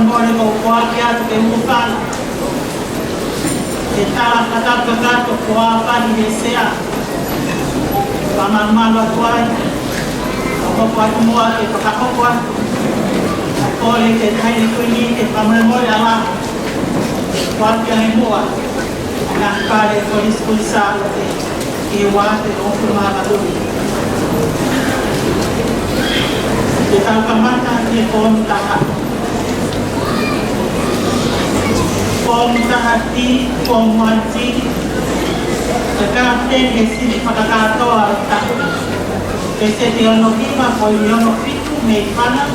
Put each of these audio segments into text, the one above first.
mole ko kuaki atu ke mufana. Ke tala katapa kato kuapa di desea. Pamamalo tuai. Ako atu mua ke pakakokwa. Kole ke taini kuini ke pamamole ala. Kuaki ang mua. Nakale polis kulsa ke wate no kumama dumi. Kita kamata ke pom tahati pom manci sekate ke sini pada kato alta ke setiono kima poiono pitu me pana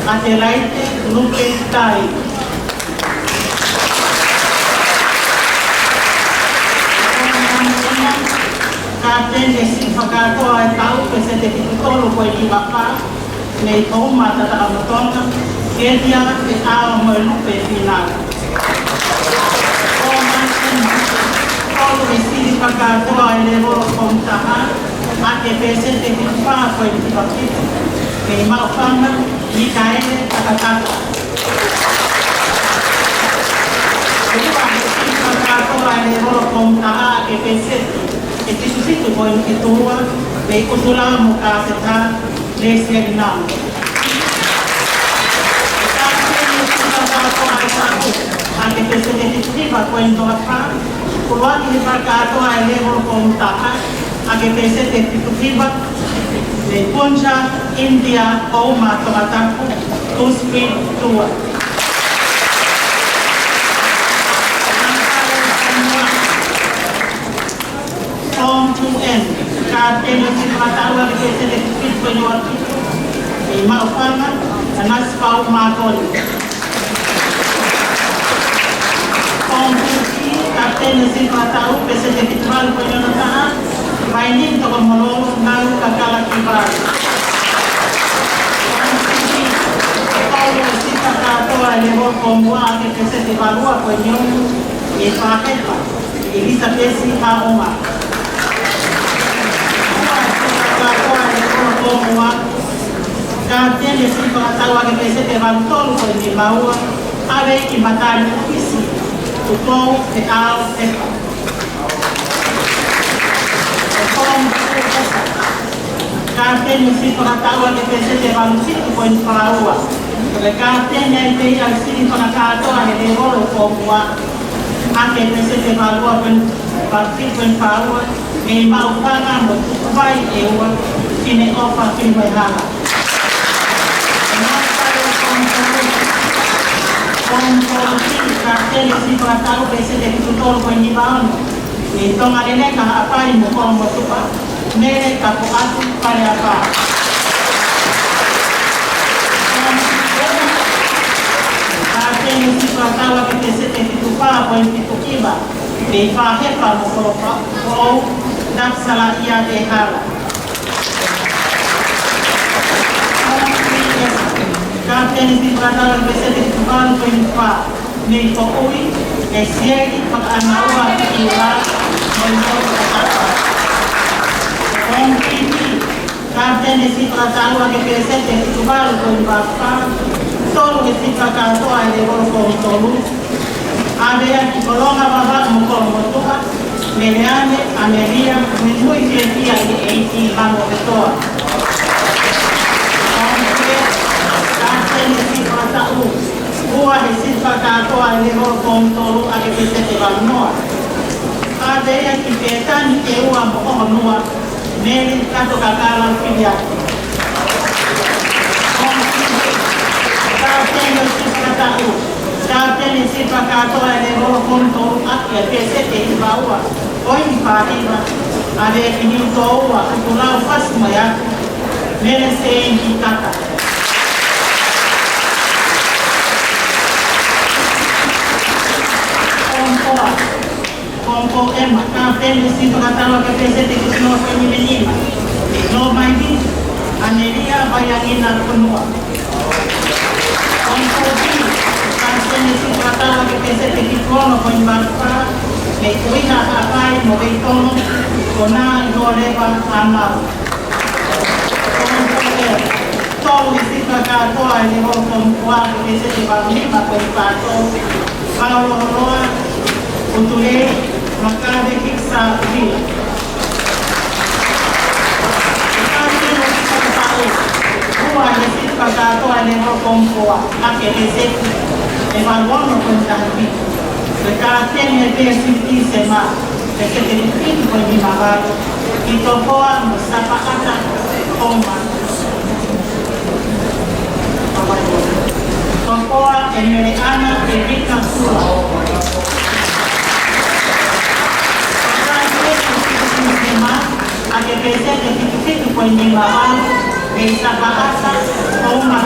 atelaite lupe tai. Katende si pakato ay tao kasi tekitolo ko ay baka na ito matatakamatona kaya ke tao mo lupe final. O mansin tolo si pakato ay levo kontahan at epese tekitpa ko ay bakito kay maupanga di kaine takataka. Diba si pakato ay levo kontahan at epese iti susitu ko yung ituwa, may kusula mo kasi ta, lesya ginam. Kasi yung kusula ko ay sako, ang ipesitiba ko yung doka, kuluan yung pagkato ay level kong taka, ang ipesitiba, may Punjab, India, Oma, Tomatako, two-speed tour. From to end, kapten si patawa ke selektif penyuat itu, maupangan anas pau makon. From to kapten si patawa ke selektif penyuat tahan, mainin to komolo nalu kakala kibar. Kalau si patawa lewo komua ke selektif balua penyuat, pakai pa, ini sampai si Oma. Kapten si patawa ke pese te valutolo ko ni baua ave ki matani isi tutou te ao tepa kapten si patawa ke pese te valutolo ko ni baua le kapten ne te al si patawa ke le rolo ko mua ake pese te valua pen parti pen baua me mau panga mo vai ewa kine ofa kini vai hala. Kapten si patawa pese te tutolo ko ni baua ito ngalene ka apa mo ko mo tupa mere ka ko atu pare apa. Kapten si patawa pese te tupa ko ni tukiba me fa hepa mo ko ko dak sala ia de hala. Kapten si patawa pese te tupa ko ni fa me ko ui e siegi pag-anawa iwa mo katapa. Kung hindi kapten si patawa ke pese te tupa ko ni fa solo si patawa de ko tolu ave ki kolonga baba mo ko mo tuka meleane ameria muy bien dia de 80 vamos de todo. Kapten si patawa Buah isi patawa ni ho kontolu ake pese te balnoa. Ade ya kipetani ke ua mo noa meli kato kakala filia. Kapten si patawa ni ho kontolu ake pese te baua. Oi pariba ade kini toa kulau pas maya mele se kata. Kompo ema kapten si patawa ke pese te no ko ni menima. No mai ni aneria bayangin na kunua. Kompo kapten si patawa ke pese te no ko ni marpa me kuina apai mo beitono kona no leva ana. Kompo tolo si katoa ni roho mkuu kesete barima kwa pato Paulo roa utule makabe kiksa vila huwa ni katoa ni roho mkuu kesete evaluando con tanti perché tiene persistissima perché te ne fidi con di magari e dopo hanno sapata come dopo e me ana e vita sua anche presente ti fidi con di magari e sapata come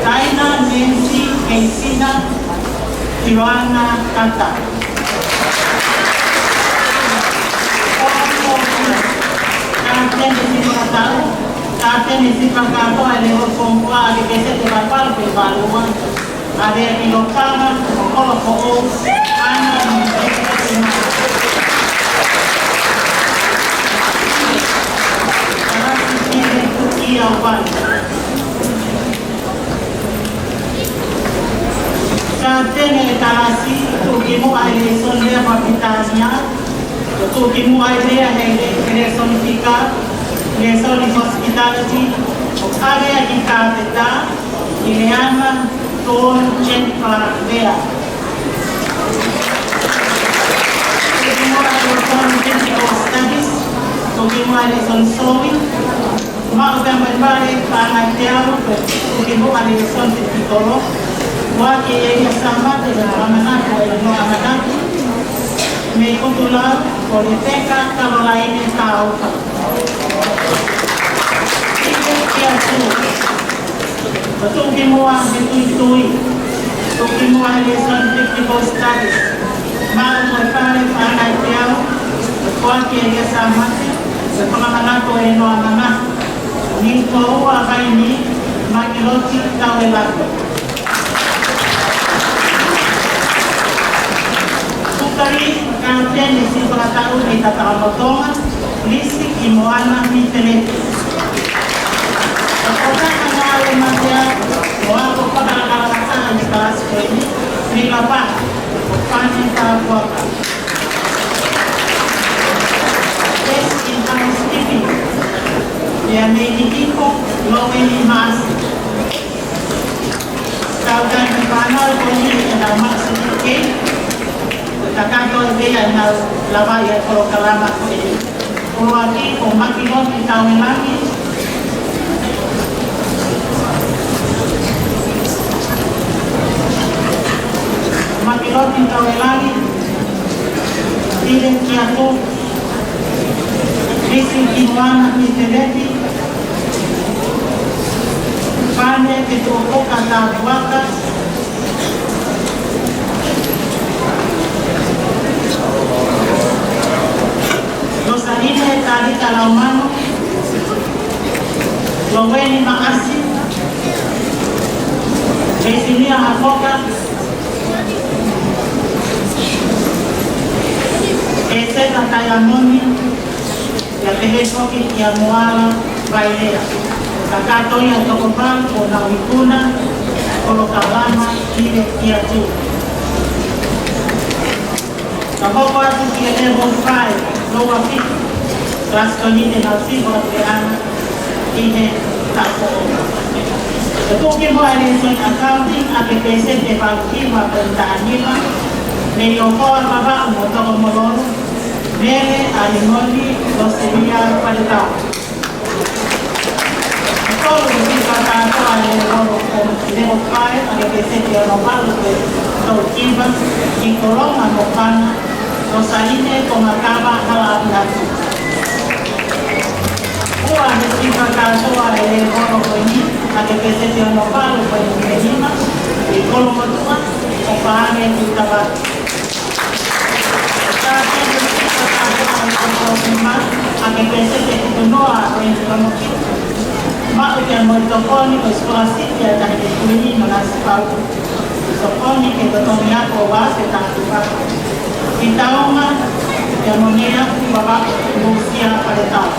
Taina Nancy Ensina Joana Kata. Kate nisi pakato aleo kompua alipese te bakal pe balua ade ilokana kolo ko ana ni ia Tene talasi tukimu eleison dia kapitanya tukimu idea eleison fika eleison hospitality area kita teta ileana ton chen para dia tukimu eleison technical studies tukimu eleison sewing mau gambar panatiao tukimu eleison technical wake ya sama dengan amanah dan amanah mengikutulah politika kalau lainnya tahu ini kiasu betul semua itu semua lesson technical studies mau berpare anak dia wake ya sama dengan amanah ni tahu apa ini makiloti tahu lagi Kari kanten isi beratau di tata botongan listrik imoana mitele. Apakah mengalami masalah waktu pada kala di kelas ini dilapar panen tabuaka. Test in housekeeping yang mediko loweni mas. Saudan di panel koni ada maksud Takato dia na lava ya kalau kalama ko ini. Kuwati kung makilot itawin lagi. Makilot itawin lagi. Tidak kiato. Rising kinuana ni teleti. Pane ketoko kata buaka. Salina tadi kalau mano loweni maasi Esimia hapoka Eseta tayamoni ya tehesoki ya muala bailea Takato ya tokopal na wikuna kolokabana ile kia tu Kapoko atu kia level 5 lower fifth kelas konite na sibo peana ine tako Tuki mo election accounting APPC de pagki wa pentaanima niliokoa baba motoko moloro mere alimoni doseria palita Todo el patata alrededor de los pares APPC de Onopalo de Torquiva y Coloma Mopana Rosaline con acaba halabnatu. Huwa nisipa katoa ele bono kwenye akepesete onopalo kwenye mwenima ikolo motua opahane kutaba. Kati nisipa katoa onopima akepesete kutunoa kwenye konoki. Mao ya moitokoni kwa sekolah sipya dari kwenye manasipau. Sokoni ke totomi yako wase tantupa. Itaoma ya moneda baba Lucia Paletao.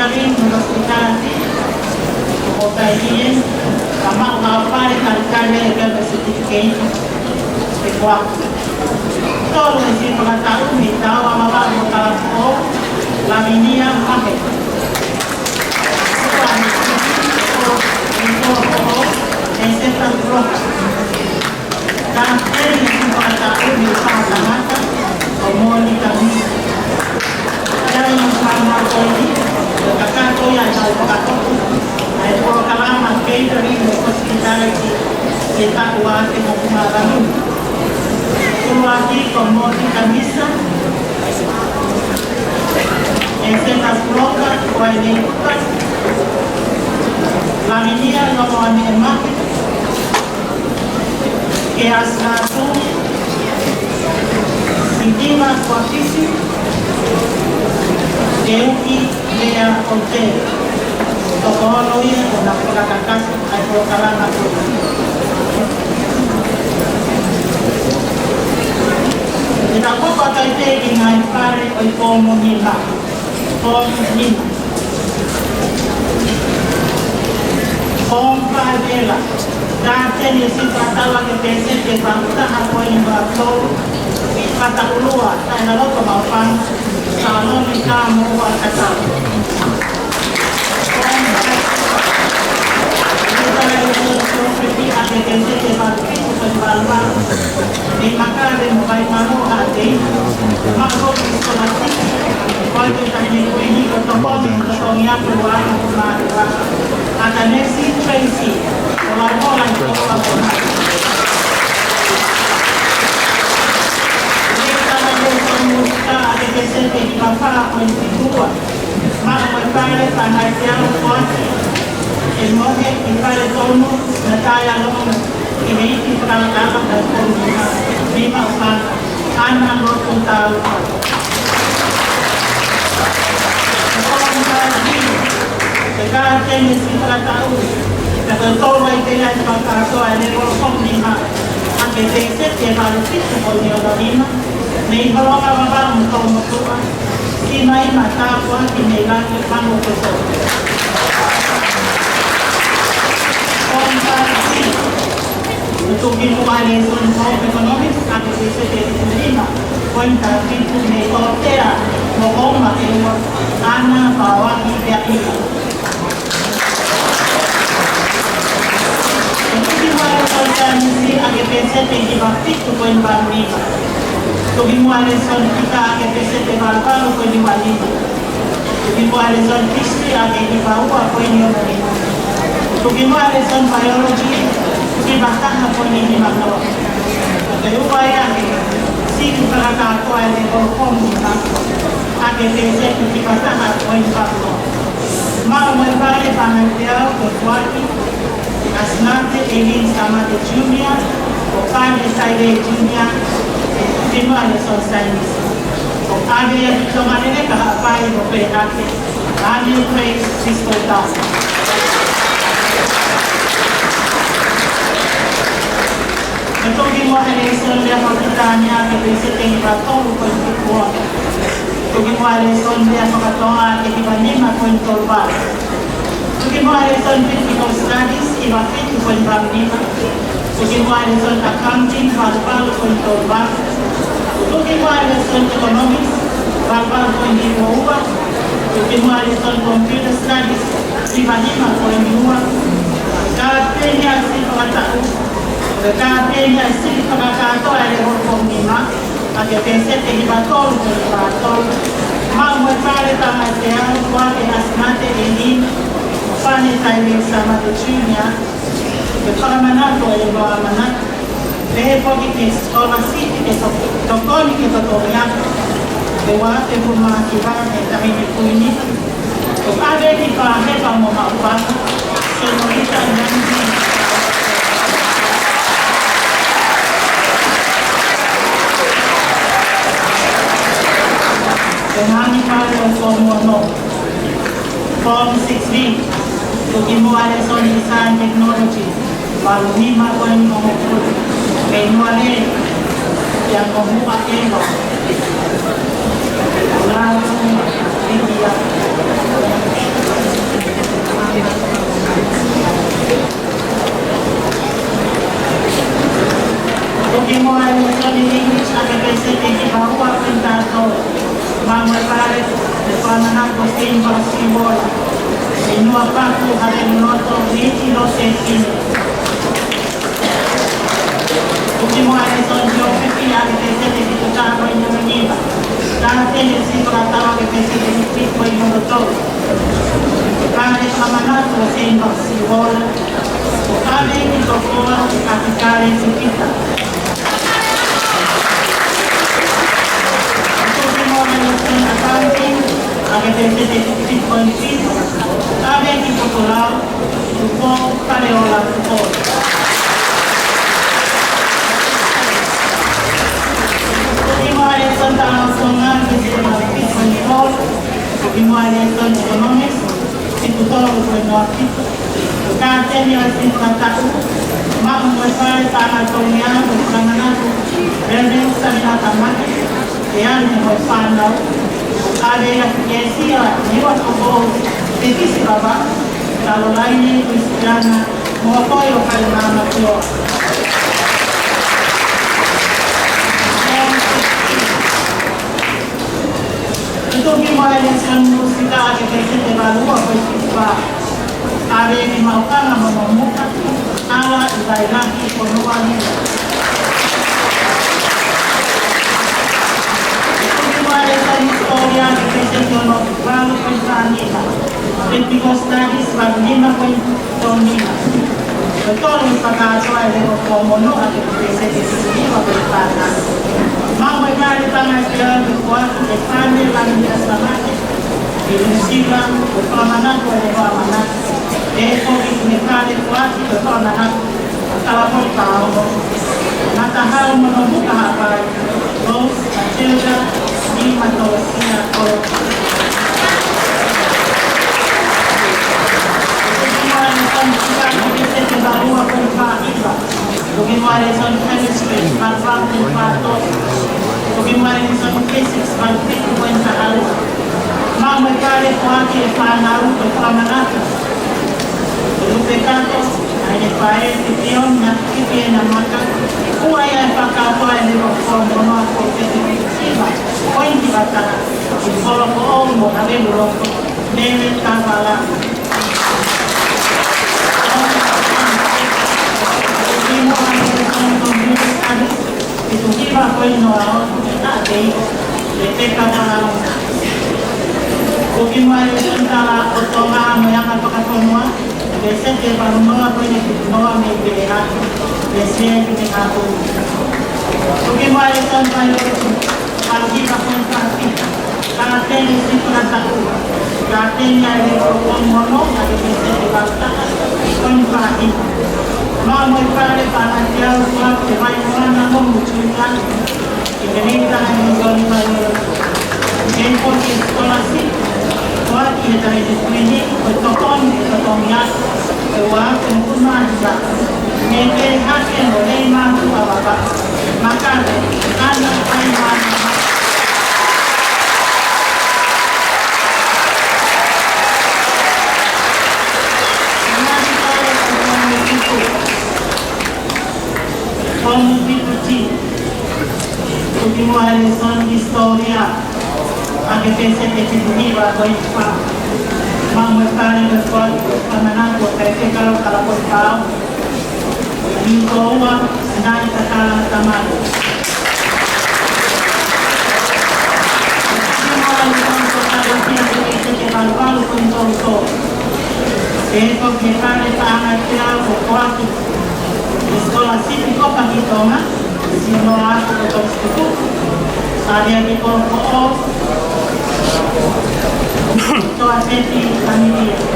catering ng hospitality, o kailiin, tama makapari ng carrier certificate, ikuha. Ito, isip mga tao, may tao, ang mga mga o, laminia, makit. Ito, ang central block. Dahil yung mga tao, may pangatamata, o muli kami. Kaya yung mga pwede, kakato yan, kakato, ay puro kalaman, catering, hospitality, kita uwate mo kumarami. Uwate, komodi kamisa, central block, pwede ikat, laminia, yung mga market, kaya sa ito, hindi mag-kwatisi, Euki Lea Hotel. Totoo yan, kung napagkakakas, ay po kalaman po. Kita po pagkaitagin ay pare o pomo nila. Pomo nila. Pompa nila. Dati niyo si Pratawag yung pesit, yung pangutahan po yung bato, patakulua, tayo na lang kumapang, salon ni Kamo at kasal. Ito talaga yung pwede at yung pesit, yung pangutahan, yung balbal, di makari mo kay Mano ate, mag-focus ko natin, pwede tayo ni Kuini, kutong niya, puwa, kumariwa, at Anesi Tracy, wala mo lang ito pag-unahan. Hindi talaga yung musika at ipesente, ipapa ako yung figura. Makapagpare, tanay siya, kuwati. Ilmohe, ipare tono, nataya long, inaiti parang dapat at kung lima upan, anang rotong tao. Kaya yung sila tao, nagtuturo ay kaya sa pagkaso ay nirosong lima. Ang bebeset, kaya malupit ko niyo na lima. May ibalong kababang tumutuan. Sinay matapwa, kinilang manukuso. Kung parang tutugin mo ka lesson of economics, ang bebeset ay lima. Kwenta, pinto may kortera, mokong makiwa, ana, bawa, ibya-iba. Si AGPC di partito con Barniva. Dobbiamo son kita AGPC di Barpalo con di Barniva. Dobbiamo son history di Paua con di Barniva. Dobbiamo son biology di Batana con di Barniva. Kaya upaya si pagkakato ay nagpapong AGPC di Batana con di Barniva. Maumay panagdiyaw con Kwaki Asnante Elin Samate Junior, Opane Saide Junior, Timane Son Sainis. Opane ya Tomanene Kahapai Ope Ake, Ane Praise Sisko Tas. Ito ginawa ni Son Lea Pagkitanya ke Visiting Batong Pagkikuwa. Ito ginawa ni Son Lea Pagkatonga ke Ibanima Pagkitolba. Bagaimana lesson physical studies, ibarat itu pun Barniva. Bagaimana lesson accounting, verbal pun Tolba. Bagaimana lesson economics, verbal pun Dimuwa. Bagaimana lesson computer studies, Ibanima pun Dimuwa. Katanya si pengetahu, katanya si pengetahu ada hukum lima. Ada peset yang dibatol, dibatol. Mau berpare tangan saya, buat asmate ini. Pani tayo sa Matutunia, pagpamanato ay mga manak, dahil po itis, o masiti ito, tokoni ito toya, dewa, te po mga kibar, ay tayo po ini. Kung abe di pa, hepa mo maupan, senorita Nancy. Kaya pa rin po mo, Form 6B. Gumawa rin sa Design Technology, baru lima ko yung mga manual yang kumuha kayo. Wala akong idea. Tuvimos a elección en English a que pensé que bajo a pintar todo. Vamos a parar de forma positiva simbólica. Y no aparte a ver nosotros y los sentidos. Tuvimos a elección de oficina que pensé que tú estabas en la avenida. Cada tendencia para estar que pensé que tú estabas en el todo. Para examinar los sentidos simbólicos. Cada vez que tocó a ficar en su vida. Accounting, avete detto in film, avete popolare, un po' pareola, un po'. Prima elezione nazionale che si chiama Pittsburgh Hall, prima elezione economica, si tuttora quello affitto, canteni al sindacato, ma come fare per tornare per camminato, per salire a macchina, e anche poi fanno. Ada yang sia lewat kubur divisi bapa kalau lainnya Kristiana mengapai kali nama Tuhan. Itu gimana yang musika ada kita baru apa itu ada yang dimaukan menemukan ala ilahi penuhani. Storia che presentano quando quest'anno Pentecostali sbagliano con donnina. E torno in pagato e devo come non a che presente si viva per farla. Ma magari tanto che quando le fanno la mia stamane e non si va per promanare e va a manare. E poi mi fare quasi per tornare alla portata. Ma tahal non buka apa. Terus ada di manusia kalau bagaimana kita bisa baru apa itu bagaimana chemistry mathematics bagaimana physics kuenta algo mama kale kwa ke pana uto kama nata pecado hay pae tión na que na mata kuwa ya pakato ele ko no ko ke pointi batata il solo uomo avevano neve cavala e tu chi va poi no a dei le cavala o chi mai sentala o toma me ha fatto no e se te va no poi ne no me verá e sempre te capo o chi mai sentala Aquí va con partita, para tener cintura tatua, para tener con mono, para que se levanta con partita. Vamos a preparar para que el cuarto vaya ganando mucho y que venga a mi zona de bien porque estoy así, porque está en el cliente, pues tocó ya, pero va con un mancha. Me deja que no le mando a papá, macane, anda a ir con tutti ultimo elezione di storia anche pensa che ci veniva poi fa ma mi pare che poi camminato perché caro la portava in Roma andare a casa tamale che valvalo con todo e poi mi pare che ha quattro scolastico pagitoma, sino a istituto, area di corpo to aspetti familiari.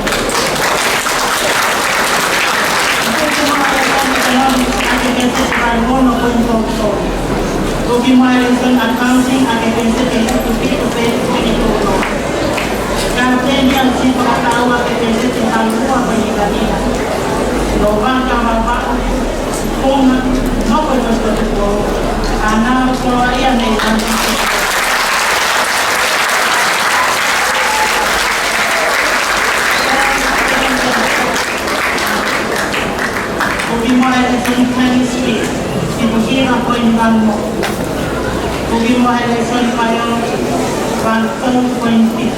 Anche che si fa il buono con il corpo. Ultimo elezione accounting, anche che si è tutto per il turno. Cartelli al sito la tavola che si è al buono per l'Italia. Lo va a con no questo tipo analogo e a mo. Kung mo election kayo, van 4.20.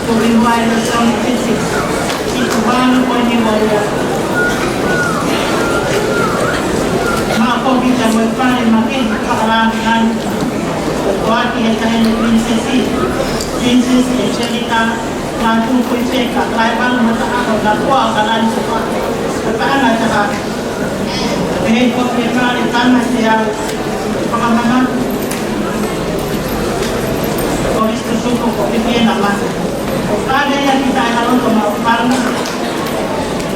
Kung mo election 56. Ito van 20 mga COVID ang magparin makin pakalangan kuwati ay tayo ng Princess Angelica na 2.5 kaya bang matakaw na kuwa kalan suka kataan at saka dahil po pinparin tanas siya pakamama Koris Tusuko ko pipin naman kung kada yan kita ay halong kumaparang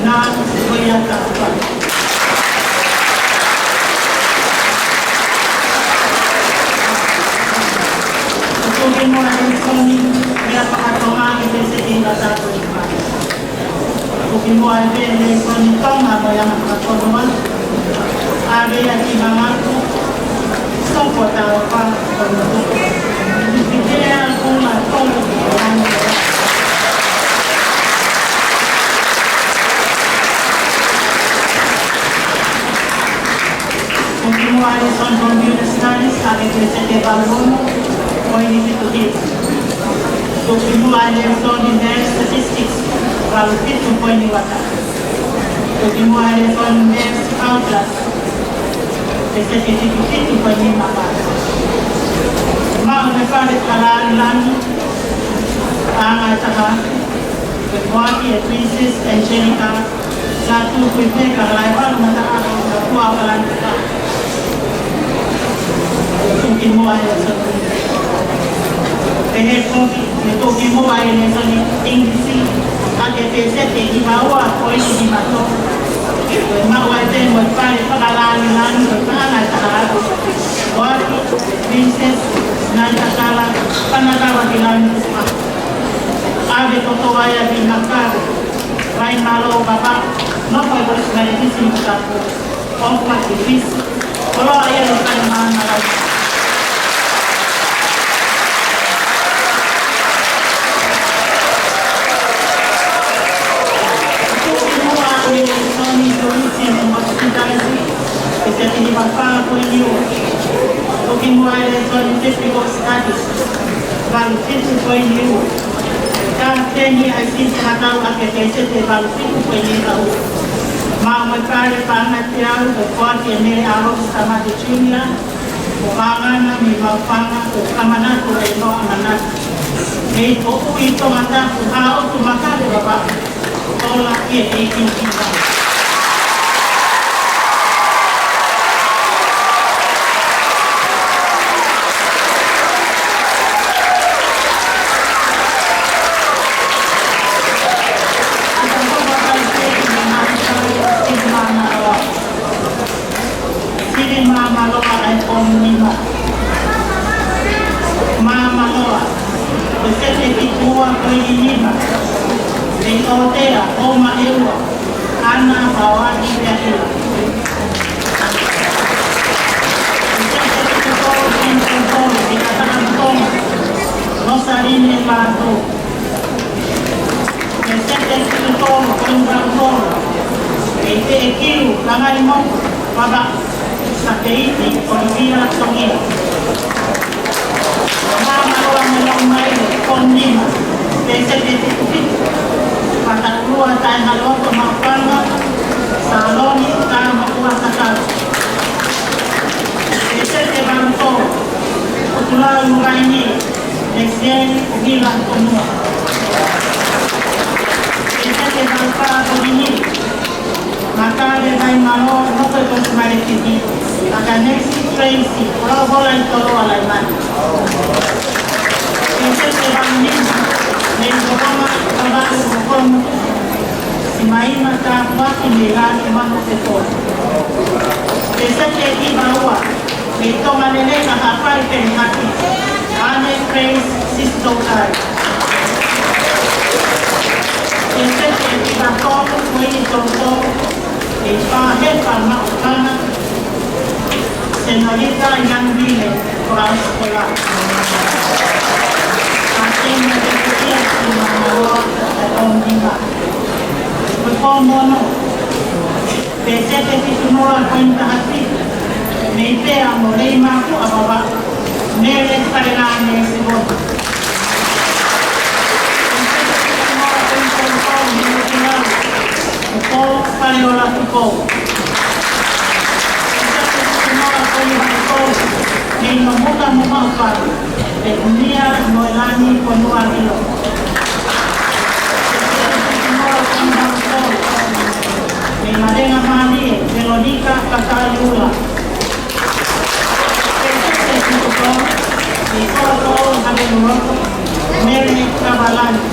na siya ka Kung mo ang soni, kaya pakatong ito sa inasado iba. Kung mo ang soni itong mabayang pakatulungan, sabi at imangan ko, sopot ang pagkakulungan. Bigyan ko na tulog ang Kung mo ang soni computer studies, sabi ko sa Tebalon, Pwede dito dito. Kung kinuha niya yung statistics, para dito pwede wata. Kung kinuha niya yung calculus, kasi dito pwede mapasa. Mga nagpalit kalaan ang ataka, Kuwati at Princess Angelica, sa 2.5 kakalaipan, matakaw na kuha ka lang ito. Kung kinuha niya sa Dahil po, ito kimuha yun sa English at epese, himawa o himato. Himawa din, magpari, pagkalanin lang, magpaalat sa harapo. Wati, Princess, nantakala, panagawa nilang isma. Abe ko tuwaya din magkari. Rain malo baba, no pagkakas na itising sa po. O pag-ipis. Pero ayan ang kanyang mga Looking while it's on technical studies, about 50 point new. Kaya 10 years, I think nakatawa at kaysa about 50 point new. Mga magkari pa natin, Kuwati at Mary Arrow sa Mati Junior, umangan na may magpanga, kamanan ko ay ito ang anak. May uuwi ito mata, kuhao tumakali baba. Ito laki at 18 kita. Señorita Yang Vile, Coral Escolar. Ating nagkakita si Manalo at Ondima. Before Mono, Pesete Titumura Kwenta Hati, Meipea mo rei maku ababa. Nere kailane sigoto. Ko pareola ko. Ni mamuta mumapa. Dunia moelani konua hilo. Ni marenga mali Veronica Katalula. Ni koto habenuroto Mary Kabalani.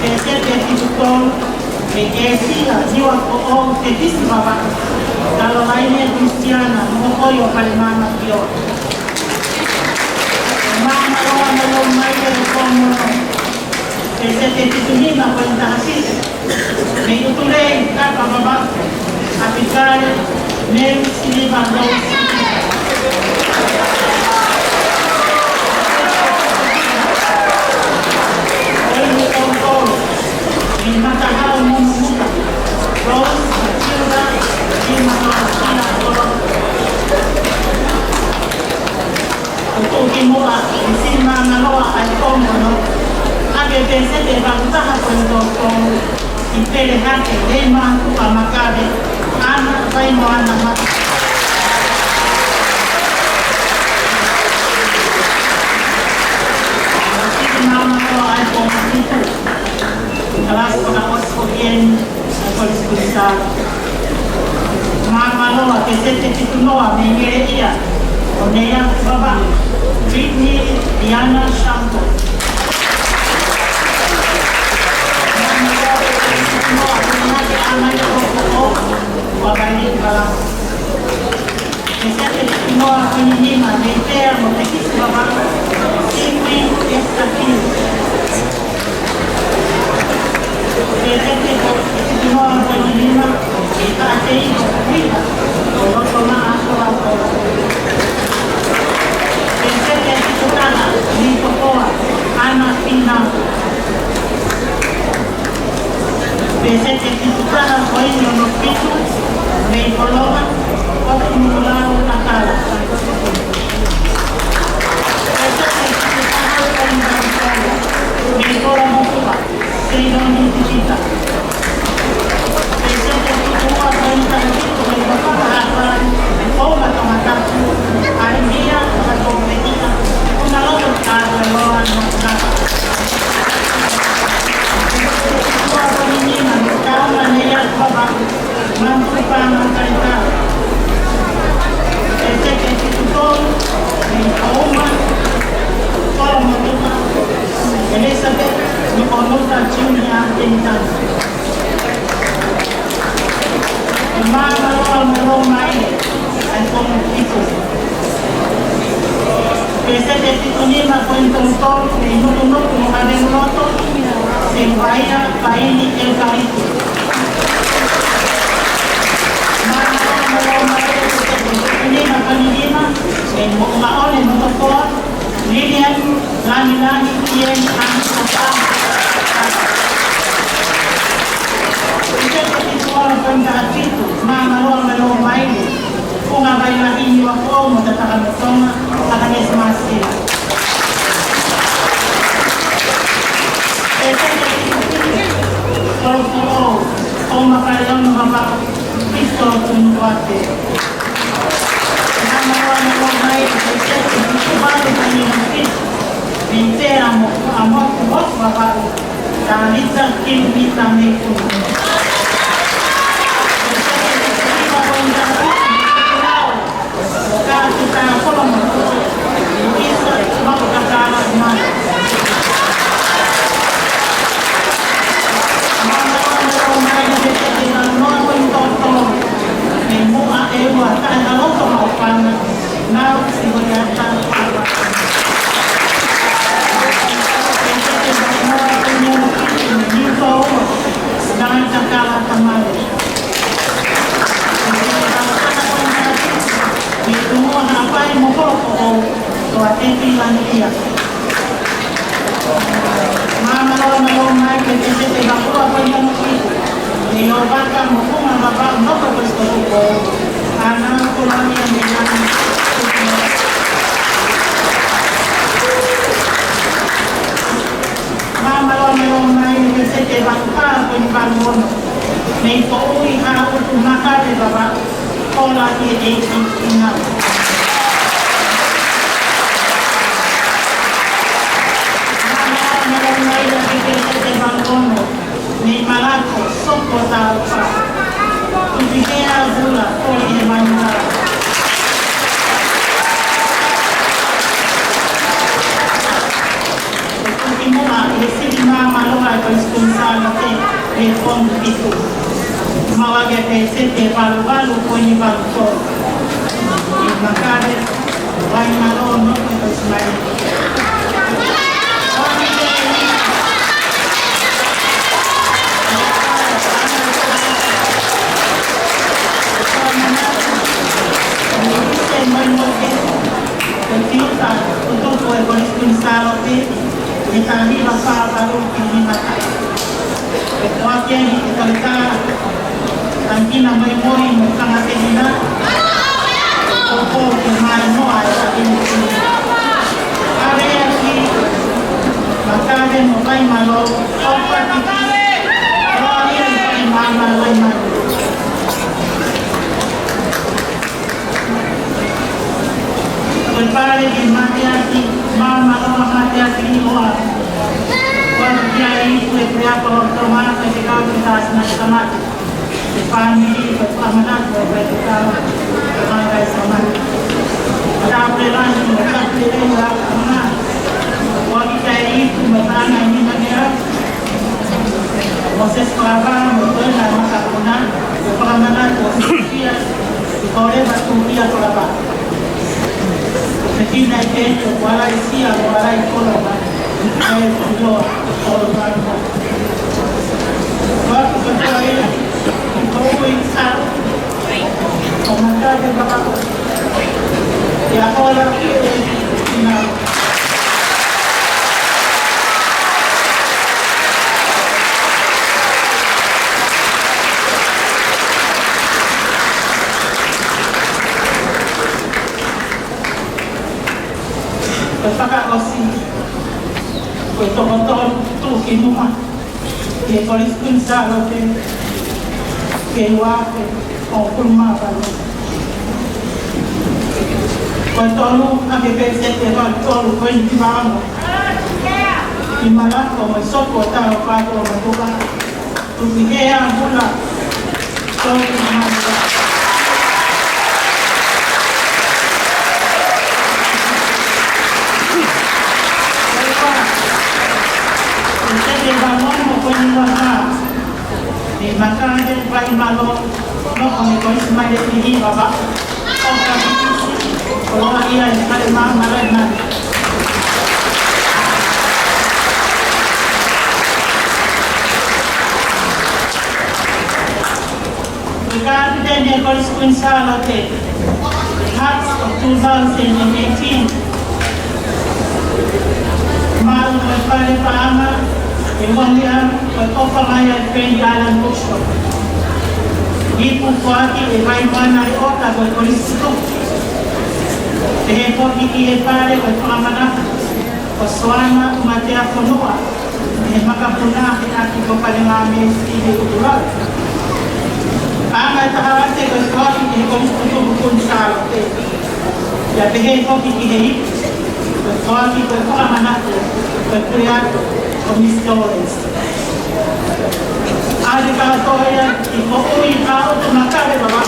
Pesete titutor de Esia jiwa ko tetisi baba. Kalau lainnya Kristiana mokoyo kalimana kio. Mama roa melo mai de komo. Pesete titulina kwenta hasisi. Me yutule kapa baba. Apikare Mary Siliva Ndausi. Ni matahau mumuka Rose, Matilda, ni mahalasina Kolo Utuki mua, nisima ngaloa alikomo no Age pensete bakutaha kwendo komu Ipele hake, lema kupa makabe Ana, vaimo ana mata Nasiki mama ngaloa alikomo situ Kelas pengawas bien polis besar. Mama loa pesete titunoa mengere ia. Onea baba. Britney Diana Shanko. Mama loa pesete titunoa mengenai anak koko wabali balas. Pesete titunoa menyenima meter motekis baba. Simpi estabil. Pesete titunoa menyenima kita acei kita. Kalau cuma aku aku. Pesete titutana ni kokoa anak pinang. Pesete titutana koi nyono pitu mei kolongan waktu mulai nakala. Pesete titutana koi nyono mei kolongan muka. Seidoni titita. Pesete titutua koi nyono mei kolongan Oba tomatatu, arimia, kakompetina, una loto kareloa nakaka. Tua menina, kaula neya baba, mantupa mantarita. Pesete titutor, kauma, kola motuka, Elizabeth, Nicolota Junior Tenitan. Mama loa melo mai. Como tipo pesete titunima cuento un toro y no como a ver roto se vaya paini el carito titunima paninima en momaone motokoa Lilian Lani quien antisapam pesete titunima cuento hatitu mama loa melo maile kung abay nahinyo ako, matataka mo itong kakanis masila. Kung makalang mga pisto kung buwate. Namawa na mo may kubalo kanyang pisto. Bintera mo, amok kubot babaro. Dahil sa kinita may kubo. Kita kalau mau kita mau katakan mana? Mana orang yang mau mentonton, mau aewa, kalau mau panas, mau siapa? Jangan cakap kemana. Semua apa yang mau kau atepi lantia. Mama lo mai que te bajó apa yang mau. Ni obat kan mau bapak mau ke sekolah. Ana ko lang yan bilang Mama na University Bangka kung bangon may pauwi ako tumaka di baba ko lagi ingat Mama na University Bangkon may malako soko tao pa ibigay bula ko imanda Isi mama lo ay responsable del fondo itu. Mawag ay sete balu-balu ko ni bangko. Makade ay malo no ko smile. Untuk responsable Itali basa baru kini mata. Ketua yang kita nanti namai moi muka nasi dina. Opo kemai moi ini. Area ini maka ada mulai malu. Opo ini. Kalau ini mama lama. Berpare di mati mama mati ini orang. Quando aí foi criar para tomar para chegar ao pedaço na chamada. De família, para amanhã, para ficar para mais chamada. Para apelar no mercado lá amanhã. Quando aí tu botar na minha guerra. Vocês clavaram o banho na nossa cuna. Para amanhã, vocês dias. E correr para tu dia para lá. Aqui na igreja, o Guarai Cia, o Guarai Coloba. Saya keluar korban. Waktu ketua ini, kau insan, komentar yang bapak. Ya orang ini, Bapak Osi. Betul-betul tu kimuma, dia polis pun sahaja keluar rumah baru. Betul ada peset betul kau ini mana? Di mana kau masuk kota apa kau berbuka? Tu dia pula kau mana? Jadi bangun maupun mana, di maka ada bayi malu, no kami kau semai ini bapa, kau kami kalau ia ada mana mana. Regarding the responsibility, Acts of 2018, malu berpada pahama. Kemudian berkompamaya dengan jalan bukso. Ibu kuati ebai mana kota berpolis itu. Tehepot iki epare berpamana. Koswana umatia konua. Maka punah kita paling amin di udara. Pangai taharate berkuati berpolis itu bukan salah. Ya tehepot iki hei. Berkuati berpamana berkreat Comissões. A declaratória e o encargo de uma carga lá.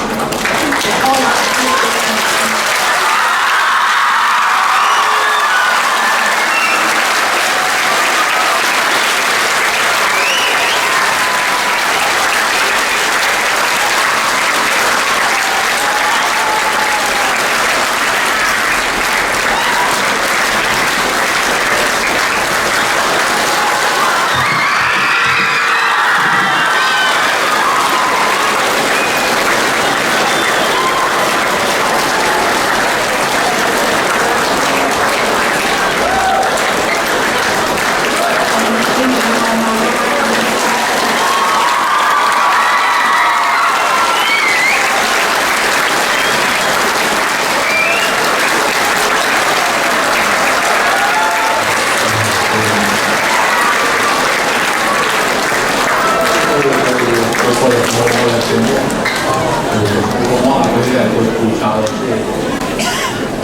ko mo ako niya ko pusaw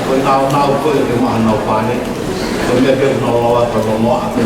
ko tao ko yung mga naupanin ko niya yung nawawa pag mo ako